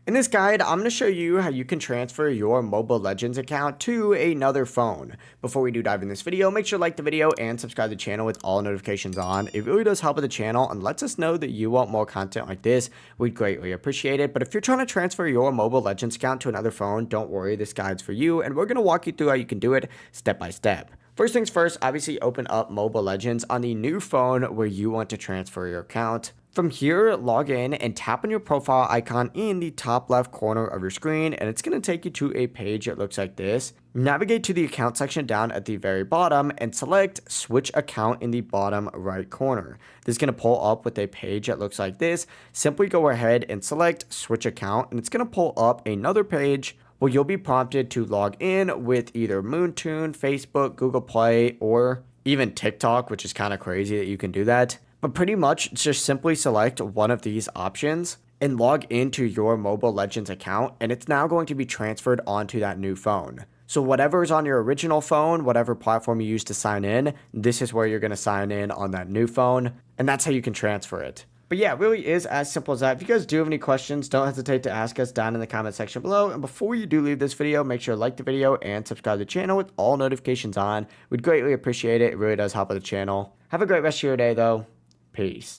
In this guide, I'm going to show you how you can transfer your Mobile Legends account to another phone. Before we do dive in this video, make sure to like the video and subscribe to the channel with all notifications on. It really does help with the channel and lets us know that you want more content like this. We'd greatly appreciate it. But if you're trying to transfer your Mobile Legends account to another phone, don't worry, this guide's for you, and we're going to walk you through how you can do it step by step. First things first, obviously open up Mobile Legends on the new phone where you want to transfer your account. From here, log in and tap on your profile icon in the top left corner of your screen, and it's going to take you to a page that looks like this. Navigate to the account section down at the very bottom and select switch account in the bottom right corner. This is going to pull up with a page that looks like this. Simply go ahead and select switch account, and it's going to pull up another page where you'll be prompted to log in with either Moontune, Facebook, Google Play, or even TikTok, which is kind of crazy that you can do that. But pretty much just simply select one of these options and log into your Mobile Legends account, and it's now going to be transferred onto that new phone. So whatever is on your original phone, whatever platform you use to sign in, this is where you're going to sign in on that new phone, and that's how you can transfer it. But yeah, it really is as simple as that. If you guys do have any questions, don't hesitate to ask us down in the comment section below. And before you do leave this video, make sure to like the video and subscribe to the channel with all notifications on. We'd greatly appreciate it. It really does help with the channel. Have a great rest of your day, though. Peace.